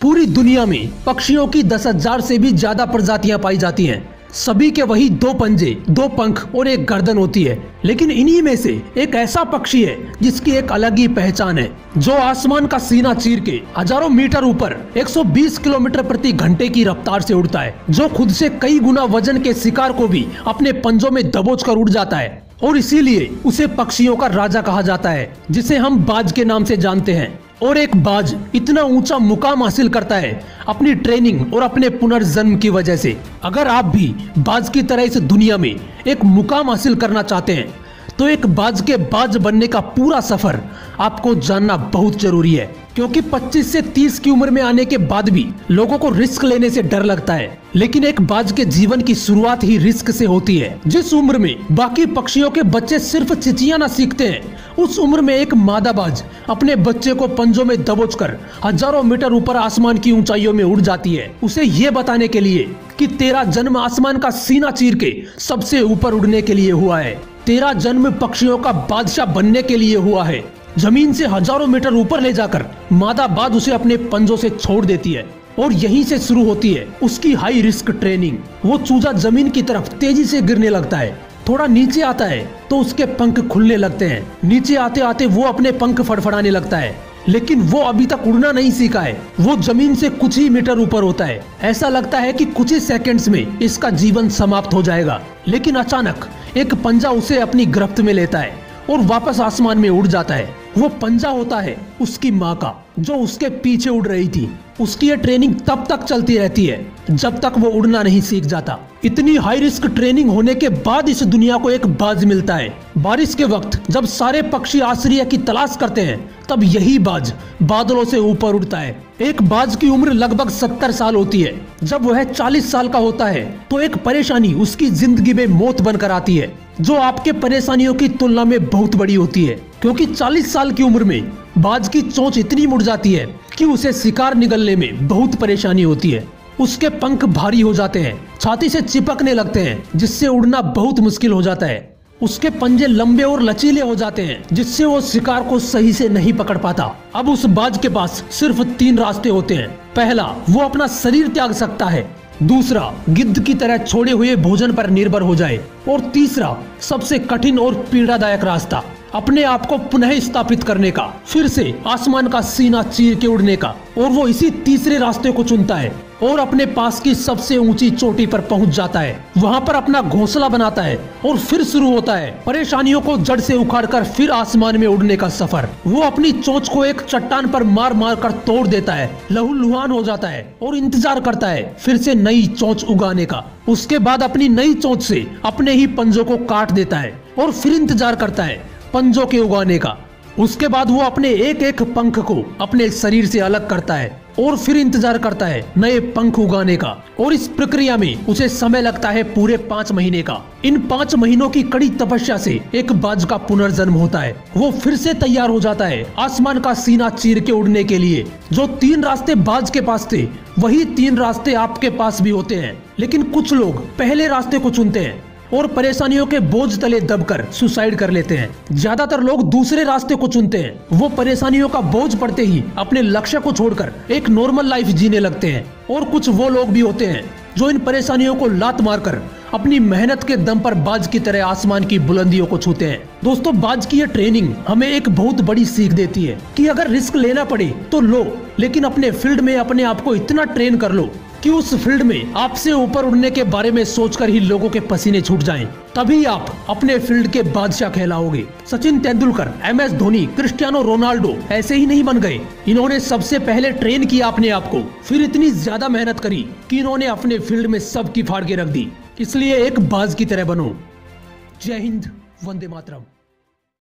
पूरी दुनिया में पक्षियों की 10,000 से भी ज्यादा प्रजातियां पाई जाती हैं। सभी के वही 2 पंजे, 2 पंख और एक गर्दन होती है। लेकिन इन्हीं में से एक ऐसा पक्षी है जिसकी एक अलग ही पहचान है, जो आसमान का सीना चीर के हजारों मीटर ऊपर 120 किलोमीटर प्रति घंटे की रफ्तार से उड़ता है, जो खुद से कई गुना वजन के शिकार को भी अपने पंजों में दबोच कर उड़ जाता है। और इसीलिए उसे पक्षियों का राजा कहा जाता है, जिसे हम बाज के नाम से जानते हैं। और एक बाज इतना ऊंचा मुकाम हासिल करता है अपनी ट्रेनिंग और अपने पुनर्जन्म की वजह से। अगर आप भी बाज की तरह इस दुनिया में एक मुकाम हासिल करना चाहते हैं तो एक बाज के बाज बनने का पूरा सफर आपको जानना बहुत जरूरी है, क्योंकि 25 से 30 की उम्र में आने के बाद भी लोगों को रिस्क लेने से डर लगता है। लेकिन एक बाज के जीवन की शुरुआत ही रिस्क से होती है। जिस उम्र में बाकी पक्षियों के बच्चे सिर्फ चिचियाना सीखते हैं, उस उम्र में एक मादा बाज अपने बच्चे को पंजों में दबोचकर हजारों मीटर ऊपर आसमान की ऊंचाइयों में उड़ जाती है, उसे ये बताने के लिए कि तेरा जन्म आसमान का सीना चीर के सबसे ऊपर उड़ने के लिए हुआ है। तेरा जन्म पक्षियों का बादशाह बनने के लिए हुआ है। जमीन से हजारों मीटर ऊपर ले जाकर मादा बाज उसे अपने पंजों से छोड़ देती है और यहीं से शुरू होती है उसकी हाई रिस्क ट्रेनिंग। वो चूजा जमीन की तरफ तेजी से गिरने लगता है। थोड़ा नीचे आता है तो उसके पंख खुलने लगते हैं। नीचे आते आते वो अपने पंख फड़फड़ाने लगता है, लेकिन वो अभी तक उड़ना नहीं सीखा है। वो जमीन से कुछ ही मीटर ऊपर होता है। ऐसा लगता है कि कुछ ही सेकंड्स में इसका जीवन समाप्त हो जाएगा। लेकिन अचानक एक पंजा उसे अपनी गिरफ्त में लेता है और वापस आसमान में उड़ जाता है। वो पंजा होता है उसकी माँ का, जो उसके पीछे उड़ रही थी। उसकी ये ट्रेनिंग तब तक चलती रहती है जब तक वो उड़ना नहीं सीख जाता। इतनी हाई रिस्क ट्रेनिंग होने के बाद इस दुनिया को एक बाज मिलता है। बारिश के वक्त जब सारे पक्षी आश्रय की तलाश करते हैं, तब यही बाज बादलों से ऊपर उड़ता है। एक बाज की उम्र लगभग 70 साल होती है। जब वह 40 साल का होता है तो एक परेशानी उसकी जिंदगी में मौत बनकर आती है, जो आपके परेशानियों की तुलना में बहुत बड़ी होती है। क्योंकि 40 साल की उम्र में बाज की चोंच इतनी मुड़ जाती है कि उसे शिकार निगलने में बहुत परेशानी होती है। उसके पंख भारी हो जाते हैं, छाती से चिपकने लगते हैं, जिससे उड़ना बहुत मुश्किल हो जाता है। उसके पंजे लंबे और लचीले हो जाते हैं, जिससे वो शिकार को सही से नहीं पकड़ पाता। अब उस बाज के पास सिर्फ 3 रास्ते होते हैं। पहला, वो अपना शरीर त्याग सकता है। दूसरा, गिद्ध की तरह छोड़े हुए भोजन पर निर्भर हो जाए। और तीसरा, सबसे कठिन और पीड़ादायक रास्ता, अपने आप को पुनः स्थापित करने का, फिर से आसमान का सीना चीर के उड़ने का। और वो इसी तीसरे रास्ते को चुनता है और अपने पास की सबसे ऊंची चोटी पर पहुंच जाता है। वहां पर अपना घोंसला बनाता है और फिर शुरू होता है परेशानियों को जड़ से उखाड़कर फिर आसमान में उड़ने का सफर। वो अपनी चोंच को एक चट्टान पर मार मार कर तोड़ देता है, लहूलुहान हो जाता है और इंतजार करता है फिर से नई चोंच उगाने का। उसके बाद अपनी नई चोंच से अपने ही पंजों को काट देता है और फिर इंतजार करता है पंजों के उगाने का। उसके बाद वो अपने एक एक पंख को अपने शरीर से अलग करता है और फिर इंतजार करता है नए पंख उगाने का। और इस प्रक्रिया में उसे समय लगता है पूरे 5 महीने का। इन 5 महीनों की कड़ी तपस्या से एक बाज का पुनर्जन्म होता है। वो फिर से तैयार हो जाता है आसमान का सीना चीर के उड़ने के लिए। जो 3 रास्ते बाज के पास थे, वही 3 रास्ते आपके पास भी होते हैं। लेकिन कुछ लोग पहले रास्ते को चुनते हैं और परेशानियों के बोझ तले दबकर सुसाइड कर लेते हैं। ज्यादातर लोग दूसरे रास्ते को चुनते हैं। वो परेशानियों का बोझ पड़ते ही अपने लक्ष्य को छोड़कर एक नॉर्मल लाइफ जीने लगते हैं। और कुछ वो लोग भी होते हैं जो इन परेशानियों को लात मारकर अपनी मेहनत के दम पर बाज की तरह आसमान की बुलंदियों को छूते हैं। दोस्तों, बाज की ये ट्रेनिंग हमें एक बहुत बड़ी सीख देती है कि अगर रिस्क लेना पड़े तो लो, लेकिन अपने फील्ड में अपने आप को इतना ट्रेन कर लो कि उस फील्ड में आपसे ऊपर उड़ने के बारे में सोचकर ही लोगों के पसीने छूट जाएं। तभी आप अपने फील्ड के बादशाह कहलाओगे। Sachin Tendulkar, MS Dhoni, Cristiano Ronaldo ऐसे ही नहीं बन गए। इन्होंने सबसे पहले ट्रेन किया अपने आप को, फिर इतनी ज्यादा मेहनत करी कि इन्होंने अपने फील्ड में सबकी फाड़ के रख दी। इसलिए एक बाज की तरह बनो। जय हिंद, वंदे मातरम।